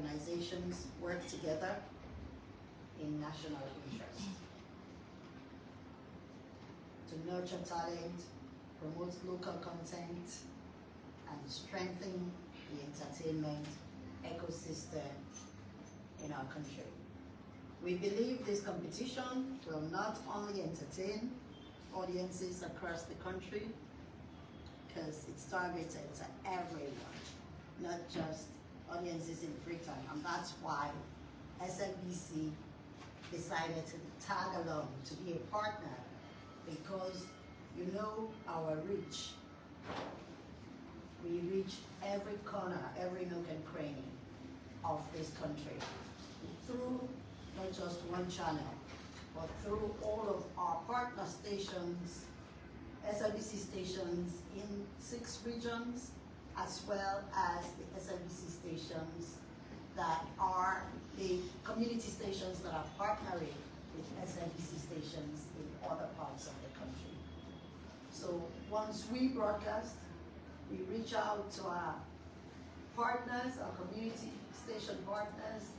organizations work together in national interest to nurture talent, promote local content, and strengthen the entertainment ecosystem in our country. We believe this competition will not only entertain audiences across the country, because it's targeted to everyone, not just audiences in Britain, and that's why SMBC decided to tag along to be a partner, because you know our reach. We reach every corner, every nook and cranny of this country through not just one channel, but through all of our partner stations, SMBC stations in 6 regions, as well as the SMBC stations that are the community stations that are partnering with SMBC stations in other parts of the country. So once we broadcast, we reach out to our partners, our community station partners,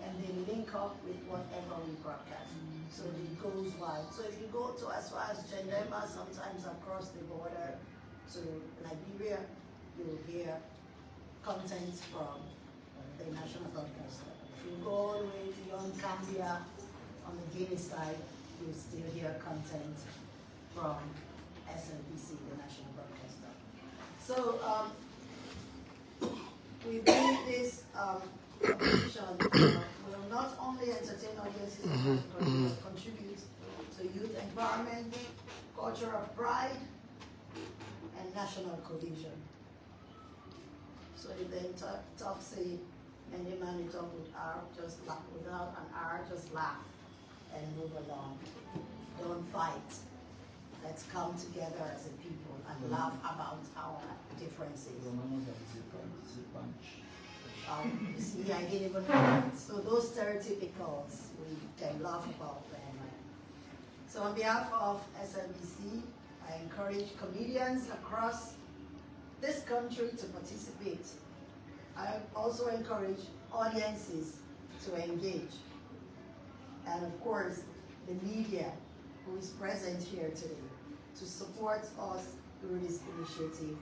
and they link up with whatever we broadcast. So it goes wide. So if you go to as far as Genema, sometimes across the border to Liberia, you'll hear content from the national broadcaster. If you go all the way beyond Gambia, on the Guinea side, you'll still hear content from SLBC, the national broadcaster. So we believe this competition will not only entertain audiences, but contribute to youth empowerment, cultural pride, and national cohesion. So if they talk say, any man you talk with R, just laugh, without an R, just laugh and move along. Don't fight. Let's come together as a people and laugh about our differences. You see, I didn't even know that. So those stereotypicals, we can laugh about them. So on behalf of SMBC, I encourage comedians across this country to participate. I also encourage audiences to engage. And of course, the media who is present here today to support us through this initiative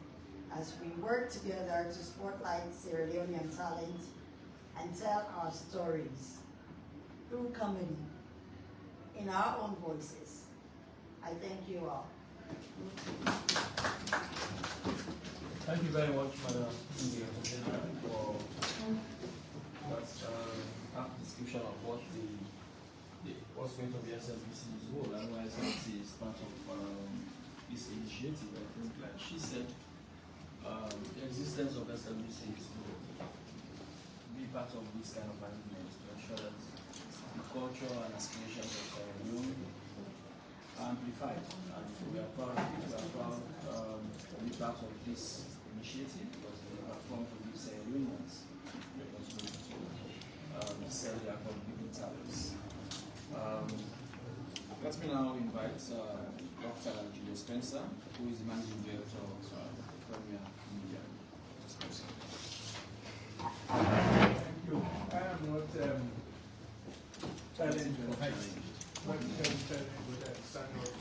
as we work together to spotlight Sierra Leonean talent and tell our stories through comedy in our own voices. I thank you all. Thank you very much, Madam General, for that description of what's going to be SLBC's role and why SLBC is part of this initiative. I think, like she said, the existence of SLBC is to be part of this kind of arrangement to ensure that the culture and aspirations of Sierra Leone are amplified. And we are proud of it. We are proud to be part of this initiative because we have come to give Sierra Leoneans the opportunity to sell their contributing talents. Let me now invite Dr. Julia Spencer, who is the managing director of Premier Media. Thank you. I am not challenged for height. Not challenged, but I stand up.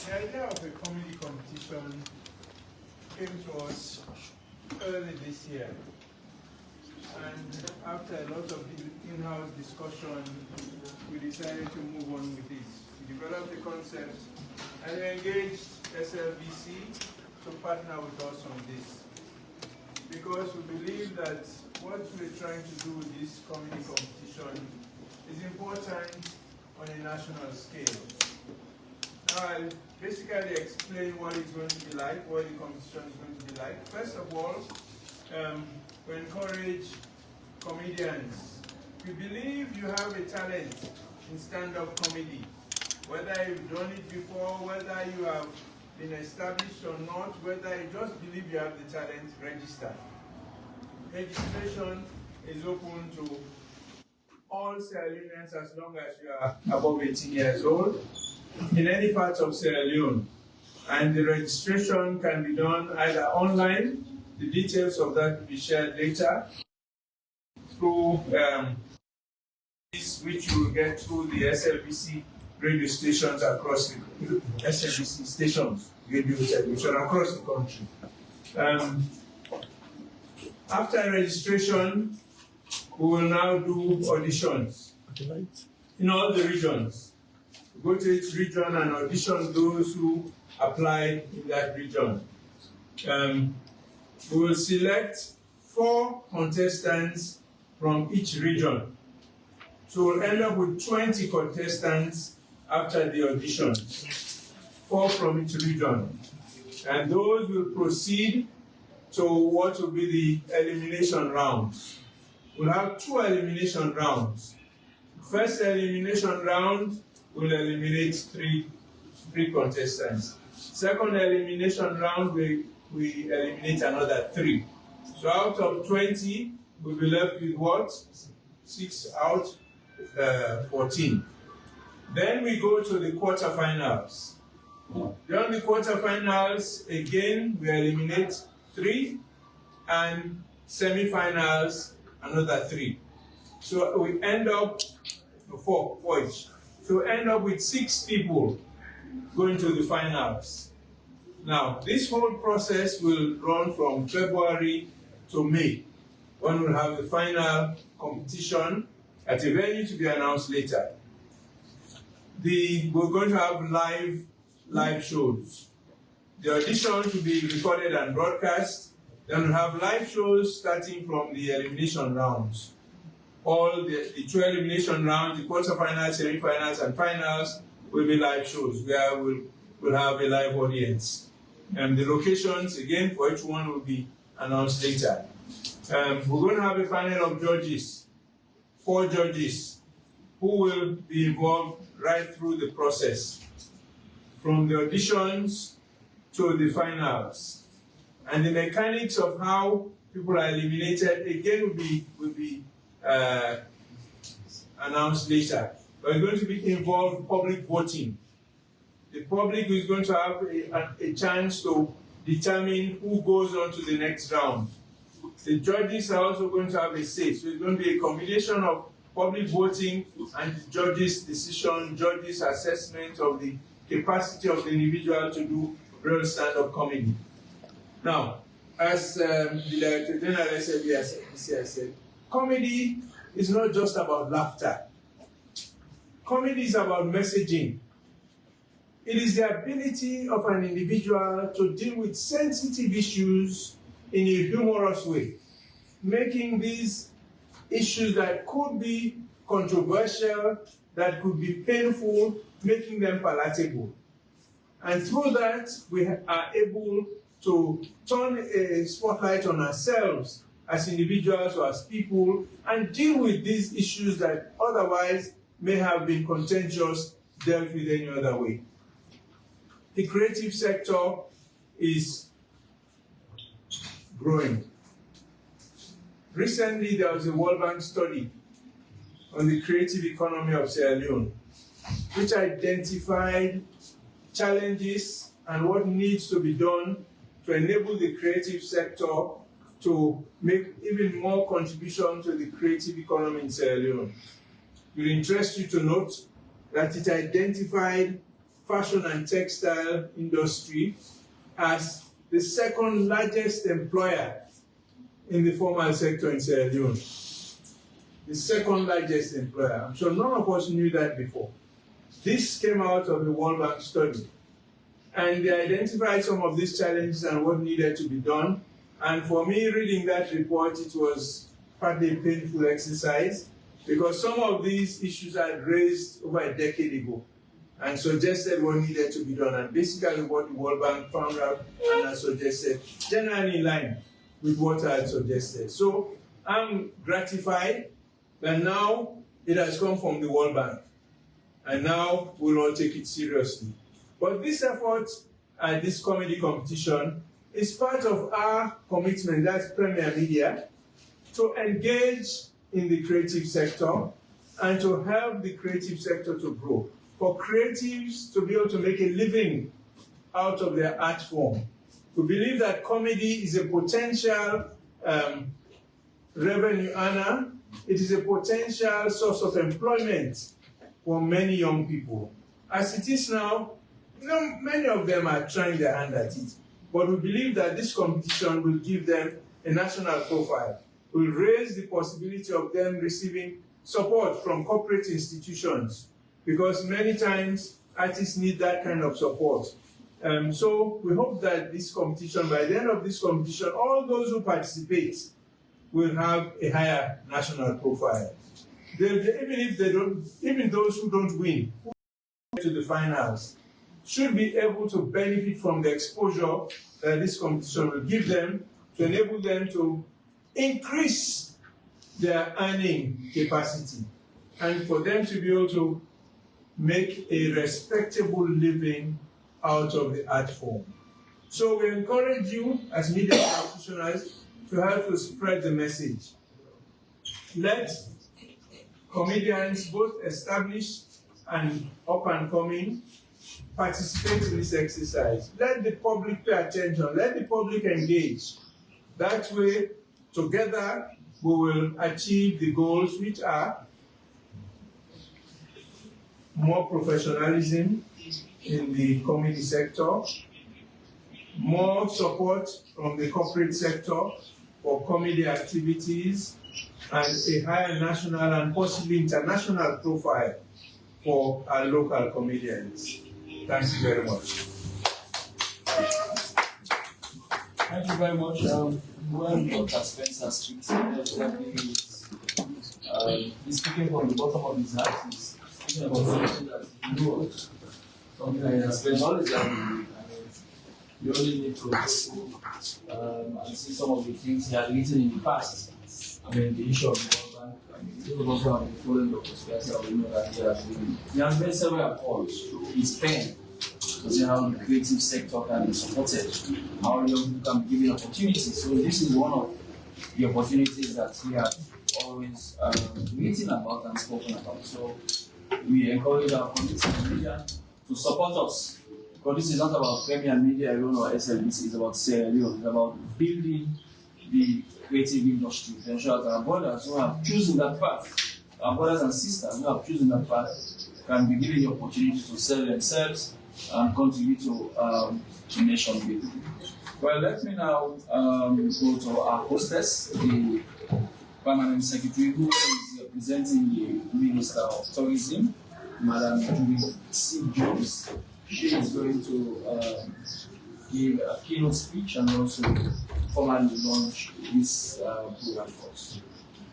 The idea of a comedy competition came to us early this year. And after a lot of in-house discussion, we decided to move on with this. We developed the concept and we engaged SLBC to partner with us on this. Because we believe that what we're trying to do with this comedy competition is important on a national scale. Now I'll basically explain what it's going to be like, what the competition is going to be like. First of all, we encourage comedians. We believe you have a talent in stand-up comedy. Whether you've done it before, whether you have been established or not, whether you just believe you have the talent, register. Registration is open to all Sierra Leoneans as long as you are above 18 years old in any part of Sierra Leone. And the registration can be done either online The details of that will be shared later through which you will get through the SLBC radio stations across the SLBC stations, radio television across the country. After registration, we will now do auditions in all the regions. We go to each region and audition those who applied in that region. We will select 4 contestants from each region. So we'll end up with 20 contestants after the audition, 4 from each region. And those will proceed to what will be the elimination round. We'll have 2 elimination rounds. First elimination round will eliminate 3 contestants. Second elimination round, we eliminate another 3. So out of 20, we'll be left with what? 6 out, 14. Then we go to the quarterfinals. During the quarterfinals, again, we eliminate 3, and semifinals, another 3. So we end up, 4 each. So we end up with 6 people going to the finals. Now, this whole process will run from February to May, when we'll have the final competition at a venue to be announced later. We're going to have live shows. The auditions will be recorded and broadcast. Then we'll have live shows starting from the elimination rounds. All the 2 elimination rounds, the quarterfinals, semifinals, and finals will be live shows where we'll have a live audience. And the locations, again, for each one will be announced later. We're going to have a panel of judges, 4 judges, who will be involved right through the process, from the auditions to the finals. And the mechanics of how people are eliminated, again, will be announced later. But it's going to be involved public voting. The public is going to have a chance to determine who goes on to the next round. The judges are also going to have a say. So it's going to be a combination of public voting and the judges' decision, judges' assessment of the capacity of the individual to do real stand-up comedy. Now, as the Director General SLBC has said, comedy is not just about laughter. Comedy is about messaging. It is the ability of an individual to deal with sensitive issues in a humorous way, making these issues that could be controversial, that could be painful, making them palatable. And through that, we are able to turn a spotlight on ourselves as individuals or as people and deal with these issues that otherwise may have been contentious, dealt with any other way. The creative sector is growing. Recently, there was a World Bank study on the creative economy of Sierra Leone, which identified challenges and what needs to be done to enable the creative sector to make even more contribution to the creative economy in Sierra Leone. It will interest you to note that it identified fashion and textile industry as the 2nd largest employer in the formal sector in Sierra Leone. The 2nd largest employer. I'm sure none of us knew that before. This came out of the World Bank study. And they identified some of these challenges and what needed to be done. And for me, reading that report, it was partly a painful exercise because some of these issues I had raised over a decade ago and suggested what needed to be done. And basically what the World Bank found out and I suggested, generally in line with what I had suggested. So I'm gratified that now it has come from the World Bank. And now we'll all take it seriously. But this effort at this comedy competition is part of our commitment, that's Premier Media, to engage in the creative sector and to help the creative sector to grow. For creatives to be able to make a living out of their art form, We believe that comedy is a potential revenue earner. It is a potential source of employment for many young people. As it is now, many of them are trying their hand at it. But we believe that this competition will give them a national profile, will raise the possibility of them receiving support from corporate institutions, because many times artists need that kind of support. So we hope that this competition, by the end of this competition, all those who participate will have a higher national profile. Even those who don't win, who get to the finals, should be able to benefit from the exposure that this competition will give them to enable them to increase their earning capacity and for them to be able to make a respectable living out of the art form. So we encourage you as media practitioners to help to spread the message. Let comedians, both established and up and coming, participate in this exercise. Let the public pay attention, let the public engage. That way, together, we will achieve the goals, which are more professionalism in the comedy sector, more support from the corporate sector for comedy activities, and a higher national and possibly international profile for our local comedians. Thank you very much. Thank you very much. When Dr. Spencer speaks, he's speaking from the bottom of his heart. He's speaking about something that he knows, something that he has spent all his life in. You only need to and see some of the things he has written in the past. The issue of the World Bank. Those of us who have been following Dr. Spencer, we know that he has made several approaches to his pen to see how the creative sector can be supported, how young people can be given opportunities. So this is one of the opportunities that he has always written about and spoken about. So we encourage our community and media to support us, because this is not about Premier Media alone or SLBC, it's about Sierra Leone, it's about building the creative industry to ensure that our brothers who have chosen that path, our brothers and sisters who have chosen that path, can be given the opportunity to sell themselves and contribute to the nation building. Well, let me now go to our hostess, the Permanent Secretary, who is representing the Minister of Tourism, Madam Julie C. Jones. She is going to give a keynote speech and also formally launch this program for us.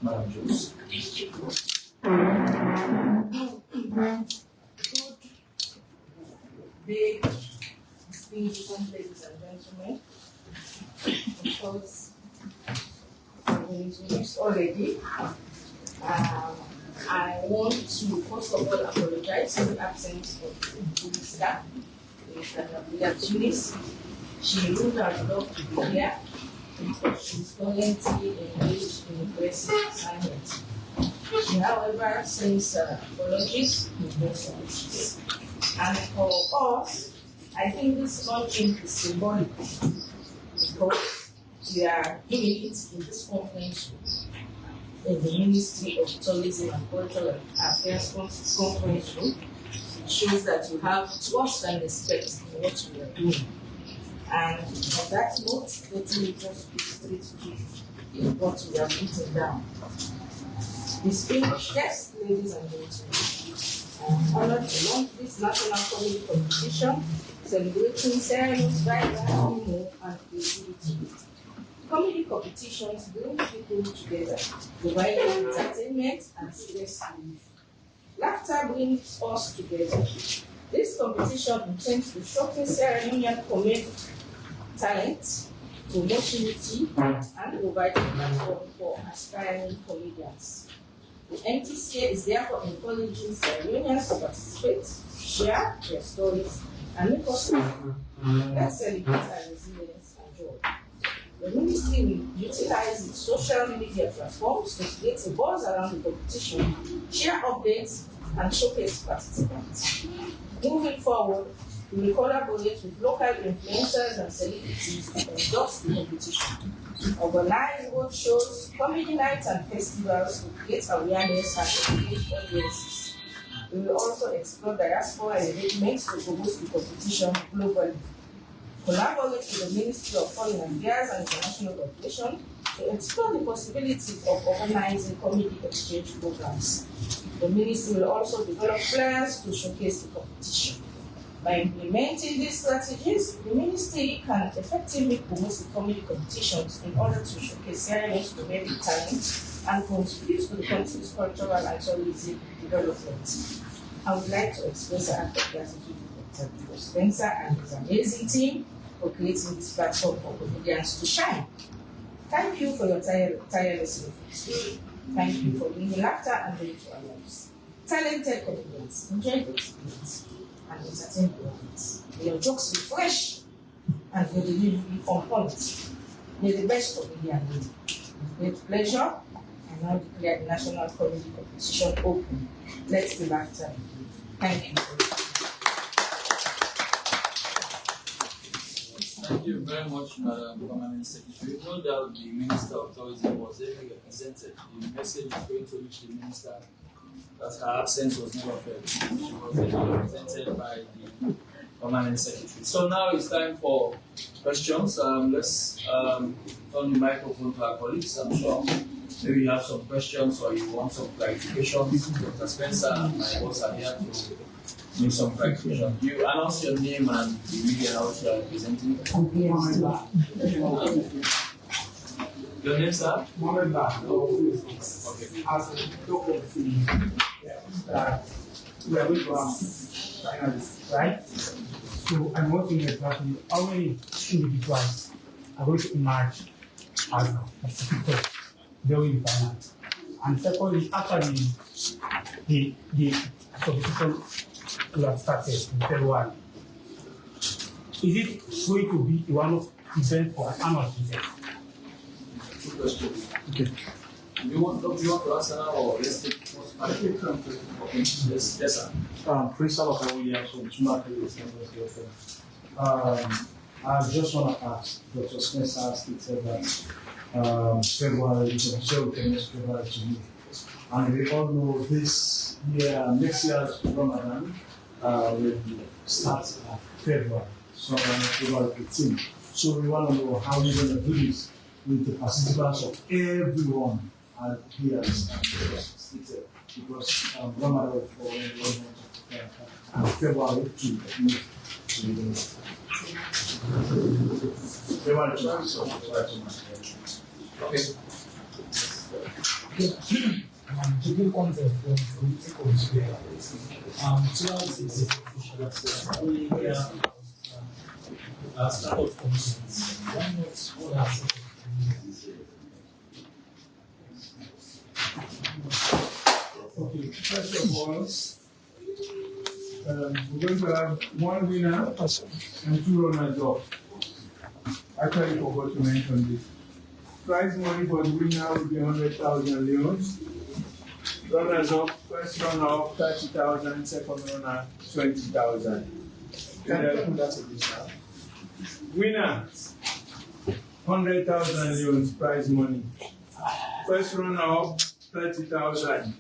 Madam Jones. Big, distinguished ladies and gentlemen, of course, I've been introduced already. I want to first of all apologize for the absence of the minister, Mr. Julius. She would have loved to be here, but she's currently engaged in a press assignment. She, however, sends apologies in best wishes. And for us, I think this launching is symbolic, because we are doing it in this conference in the Ministry of Tourism and Cultural Affairs conference room. It shows that you have trust and respect in what we are doing. And on that note, let me just go straight to what we are putting down. Distinguished guests, ladies and gentlemen, I'm honored to launch this national comedy competition celebrating Sierra Leone's vibrant humor and creativity. Comedy competitions bring people together, providing entertainment and stress relief. Laughter brings us together. This competition intends to showcase Sierra Leonean comedic talent, promotionality, and provide a platform for aspiring comedians. The MTCA is therefore encouraging Sierra Leoneans to participate, share their stories, and make us laugh. Let's celebrate our resilience and joy. The ministry will utilize its social media platforms to create a buzz around the competition, share updates, and showcase participants. Moving forward, We will collaborate with local influencers and celebrities to endorse the competition, organize roadshows, comedy nights, and festivals to create awareness and engage audiences. We will also explore diaspora engagements to promote the competition globally. Collaborate with the Ministry of Foreign Affairs and International Cooperation to explore the possibility of organizing community exchange programs. The Ministry will also develop flyers to showcase the competition. By implementing these strategies, the Ministry can effectively promote the community competitions in order to showcase Sierra Leone's domestic talent and contribute to the country's cultural and tourism development. I would like to express our act of gratitude to Dr. Spencer and his amazing team for creating this platform for comedians to shine. Thank you for your tireless efforts. Thank you for bringing laughter and joy to our lives. Talented comedians, enjoy the experience and entertain the audience. May your jokes be fresh and your delivery on point. May the best comedian win. With great pleasure, I now declare the National Comedy Competition open. Let's be laughter. Thank you. Thank you very much, Madam Permanent Secretary. No doubt the Minister of Tourism was ably represented. The message is going to reach the Minister that her absence was never felt. She was ably represented by the Permanent Secretary. So now it's time for questions. Let's turn the microphone to our colleagues. I'm sure maybe you have some questions or you want some clarifications. Dr. Spencer and my boss are here to make some clarification. You announce your name and the media house you are representing. Your name, sir? Mohamed Bah. Okay. As a doctor, we are going to have finalists, right? So I'm wondering exactly how many individuals are going to emerge as a competitor during the final. And secondly, after the competition will have started in February, is it going to be a one-off event or an annual event? Two questions. Okay. Do you want to answer now or let's take okay. Yes, sir. Principal Williams from Tumaka. I just want to ask, Dr. Spencer stated that February, the competition will commence February to me. And we all know this year, next year's Ramadan will start at February, so February 15. So we want to know how we're going to do this with the participants of everyone here stated, because Ramadan will fall in 1 month and February to February Okay. To give context when political sphere, throughout the start of commitments, why not what are some Okay, first of all, we're going to have one winner and two runners-up. Actually, forgot to mention this. Prize money for the winner will be 100,000 leones. Runners-up, first runner-up 30,000, second runner 20,000. Can I put that in this now? Winner 100,000 leones prize money. First runner-up 30,000.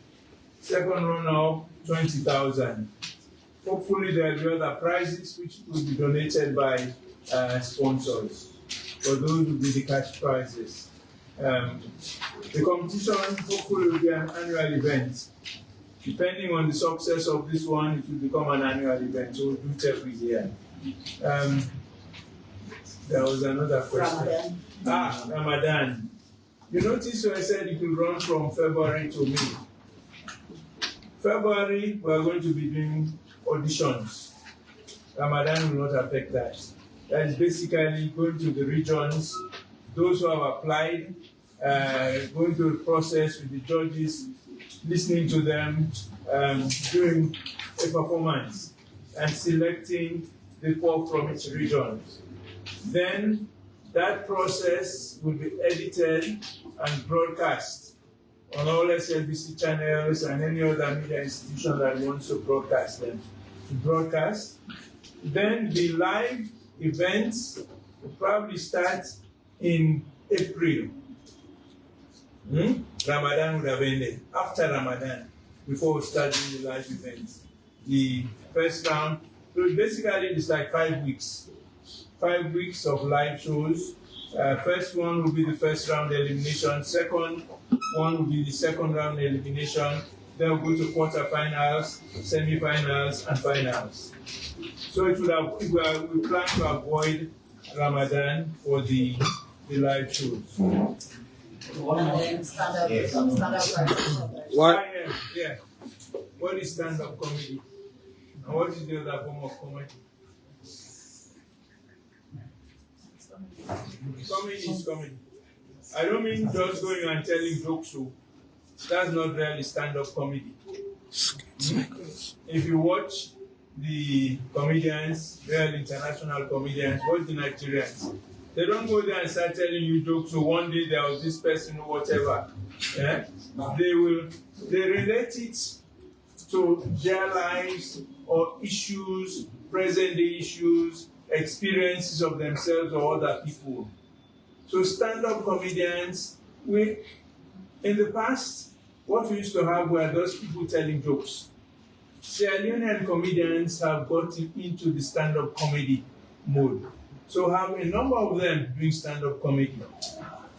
Second runner-up 20,000. Hopefully there will be other prizes which will be donated by sponsors. For those will be the cash prizes. The competition hopefully will be an annual event. Depending on the success of this one, it will become an annual event. So we'll do it every year. There was another question. Ramadan. Ramadan. You notice where I said it will run from February to May. February, we are going to be doing auditions. Ramadan will not affect that. That is basically going to the regions, those who have applied, going through the process with the judges, listening to them, doing a performance, and selecting the 4 from each region. Then that process will be edited and broadcast on all SLBC channels and any other media institution that wants to broadcast them. To broadcast, Then the live events will probably start in April. Ramadan would have ended. After Ramadan, before we start doing the live events. The first round, so basically it's like 5 weeks. 5 weeks of live shows. First one will be the first round elimination. Second one will be the second round elimination. Then we'll go to quarterfinals, semi-finals, and finals. So it would have, we plan to avoid Ramadan for the live shows. And then stand-up Yeah. What is stand-up comedy? And what is the other form of comedy? Comedy is comedy. I don't mean just going and telling jokes, so that's not really stand-up comedy. If you watch the comedians, real international comedians, watch the Nigerians, they don't go there and start telling you jokes, so one day there was this person or whatever. Yeah? They relate it to their lives or issues, present day issues, experiences of themselves or other people. So stand-up comedians, in the past, what we used to have were those people telling jokes. Leone comedians have gotten into the stand-up comedy mode. So have a number of them doing stand-up comedy.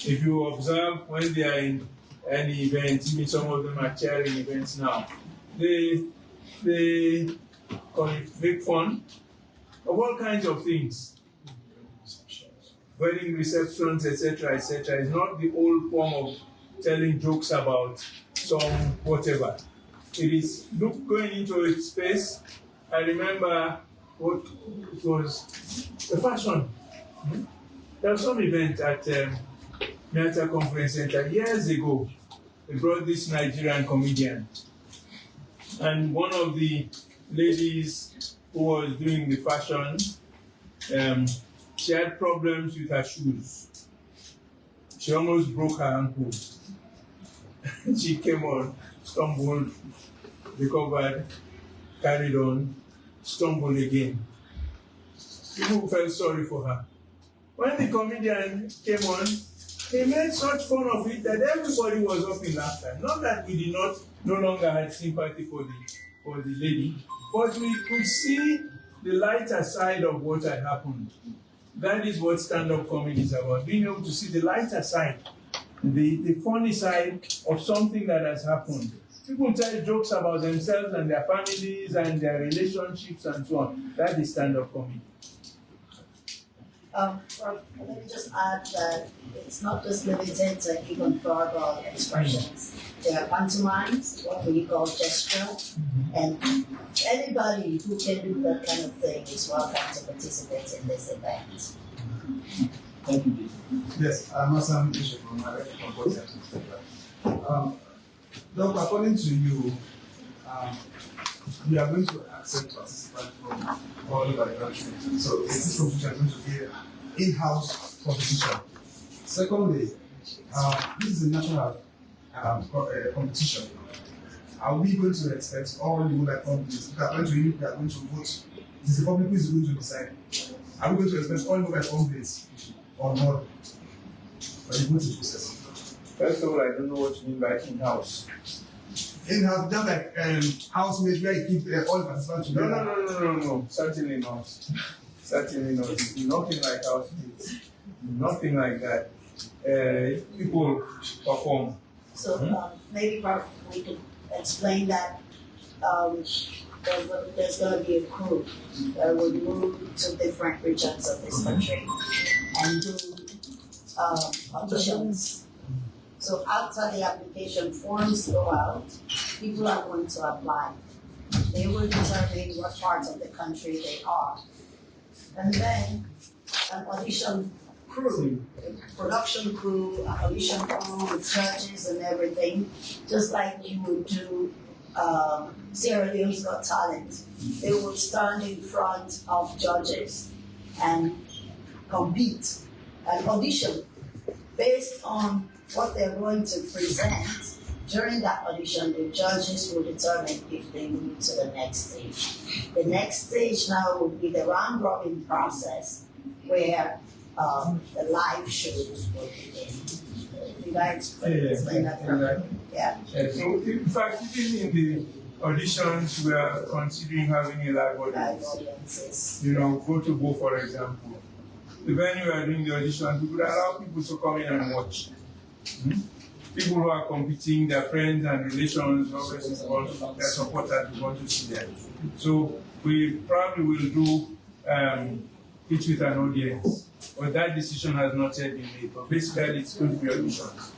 If you observe when they are in any event, even some of them are chairing events now, they make fun of all kinds of things. Wedding receptions, etc., etc. is not the old form of telling jokes about some whatever. It is going into its space. I remember what it was, the fashion. There was some event at Miata Conference Center years ago. They brought this Nigerian comedian. And one of the ladies who was doing the fashion, she had problems with her shoes. She almost broke her ankle. She came on, stumbled, recovered, carried on, stumbled again. People felt sorry for her. When the comedian came on, he made such fun of it that everybody was up in laughter. Not that we no longer had sympathy for the lady, but we could see the lighter side of what had happened. That is what stand-up comedy is about, being able to see the lighter side, the funny side of something that has happened. People tell jokes about themselves and their families and their relationships and so on. That is stand-up comedy. Let me just add that it's not just limited to even verbal expressions. There are pantomimes, what we call gesture, and anybody who can do that kind of thing is welcome to participate in this event. Thank you. Yes, I'm Assam Bishop from Doc, according to you, we are going to accept participants from all over the country. So is this competition going to be in-house competition? Secondly, this is a national competition. Are we going to expect all the other companies that are going to vote? It is the public who is going to decide. Are we going to expect all the other companies or not? For the voting process? First of all, I don't know what you mean by in-house. In-house, just like housemates where you keep all the participants together. No. Certainly not. Certainly not. Nothing like housemates. Nothing like that. People perform. So maybe we could explain that there's going to be a crew that will move to different regions of this country and do auditions. So after the application forms go out, people are going to apply. They will determine what part of the country they are. And then an audition crew, a production crew, an audition crew with judges and everything, just like you would do Sierra Leone's Got Talent. They will stand in front of judges and compete and audition based on what they're going to present. During that audition, the judges will determine if they move to the next stage. The next stage now will be the round robin process, where the live shows will begin. You guys explain that for me? Yeah. So in fact, even in the auditions, we are considering having a live Live audience. audiences. You know, go, for example. The venue we are doing the audition, we would allow people to come in and watch. People who are competing, their friends and relations, obviously, their supporters, we want to see them. So we probably will do it with an audience, but that decision has not yet been made. But basically, it's going to be auditions.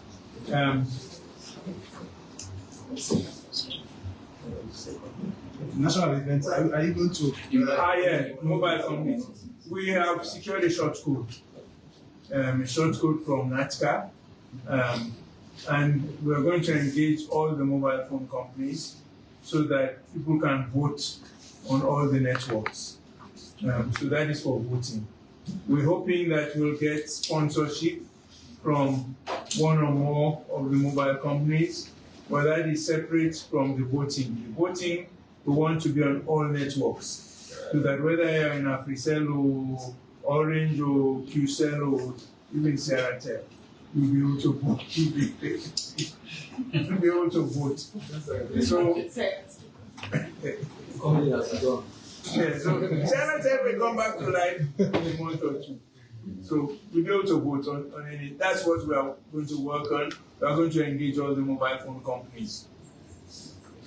National events, are you going to? Yeah, mobile companies. We have secured a short code from NATCA, and we're going to engage all the mobile phone companies so that people can vote on all the networks. So that is for voting. We're hoping that we'll get sponsorship from one or more of the mobile companies, but that is separate from the voting. The voting, we want to be on all networks, so that whether you're in Africell or Orange or QCell or even Seratel, you'll be able to vote. You'll be able to vote. So, yeah, so Seratel will come back to life in a month or two. So we'll be able to vote on any. That's what we are going to work on. We are going to engage all the mobile phone companies.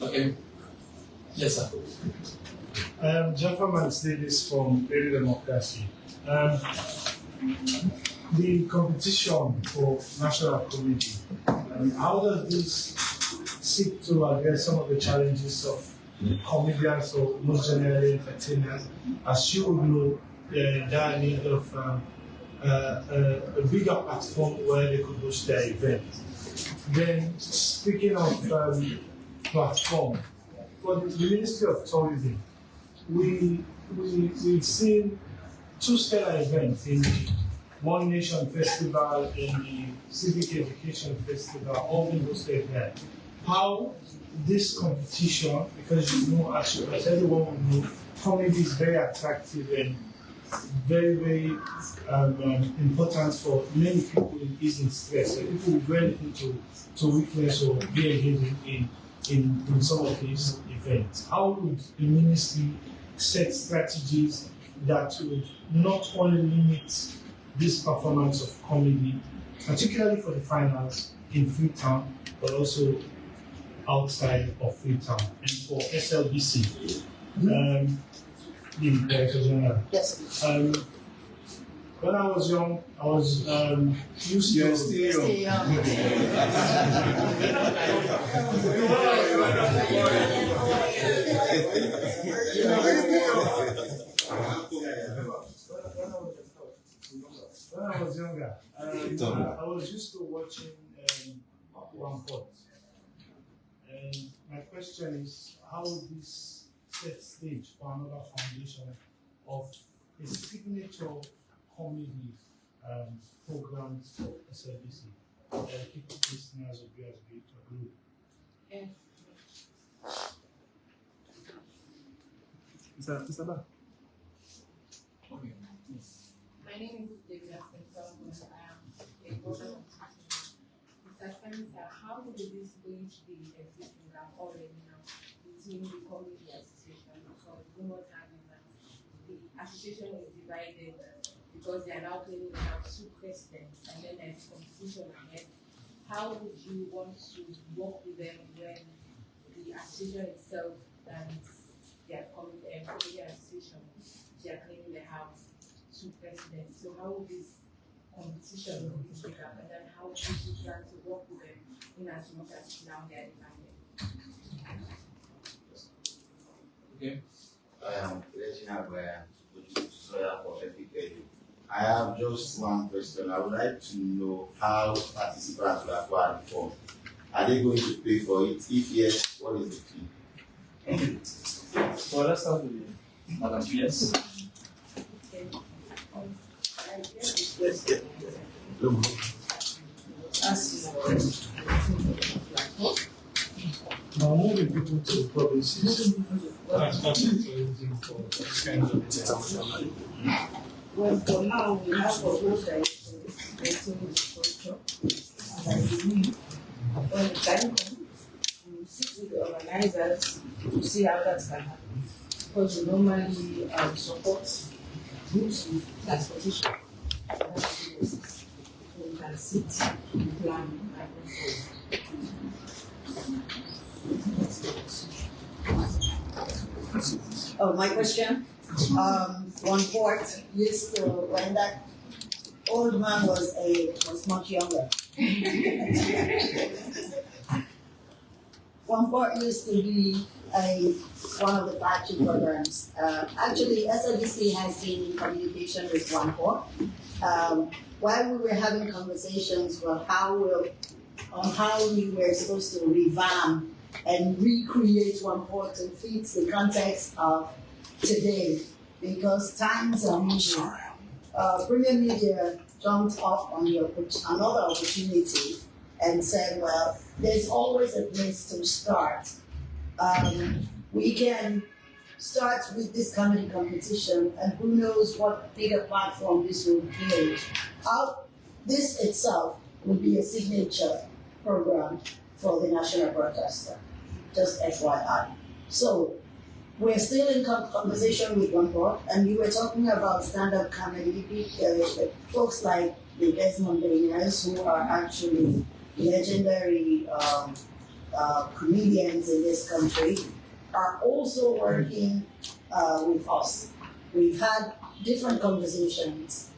Okay. Yes, sir. Jaffa Davis from Early Democracy. The competition for national comedy, how does this seek to address some of the challenges of comedians or most generally entertainers? As you would know, they are in need of a bigger platform where they could host their event. Then, speaking of platform, for the Ministry of Tourism, we've seen two stellar events in the One Nation Festival and the Civic Education Festival, all being hosted there. How this competition, because you know, as everyone will know, comedy is very attractive and very, very important for many people in easing stress. So people will go into witness or be engaged in some of these events. How would the ministry set strategies that would not only limit this performance of comedy, particularly for the finals in Freetown, but also outside of Freetown, and for SLBC, the Director General? Yes. When I was young, I was used to. Still young. When I was younger, I was used to watching One Pot. And my question is, how would this set stage for another foundation of a signature comedy program for SLBC? Keep listeners of USB to agree. Mr. Ba. Okay. My name is David Aspenson. I am a program Mr. Spencer, how would this bridge the existing gap already now between the community association? Because rumors have it that the association is divided because they are now claiming to have two presidents and then there's competition ahead. How would you want to work with them when the association itself and their community association, they are claiming they have two presidents? So how would this competition will be bigger, and then how would you plan to work with them in as much as now they are divided? Okay. I am Reginald Brian, which is lawyer for FPK. I have just one question. I would like to know how participants will acquire the form. Are they going to pay for it? If yes, what is the fee? Okay. So let's start with Madam PS. Moving people to provinces. That's not encouraging for this kind of thing. Well, for now, we have a whole direction relating with culture. And I believe when the time comes, we will sit with the organizers to see how that can happen. Because we normally support groups with transportation. So we can sit, plan, and move forward. Oh, my question? One port used to, when that old man was much younger. One port used to be one of the flagship programs. Actually, SLBC has been in communication with One Port. While we were having conversations on how we were supposed to revamp and recreate One Port to fit the context of today, because times are moving. Premium Media jumped up on another opportunity and said, well, there's always a place to start. We can start with this comedy competition, and who knows what bigger platform this will build. This itself will be a signature program for the national broadcaster, just FYI. So we're still in conversation with One Port, and you were talking about stand-up comedy. Folks like the Desmond Dainers, who are actually legendary comedians in this country, are also working with us. We've had different conversations,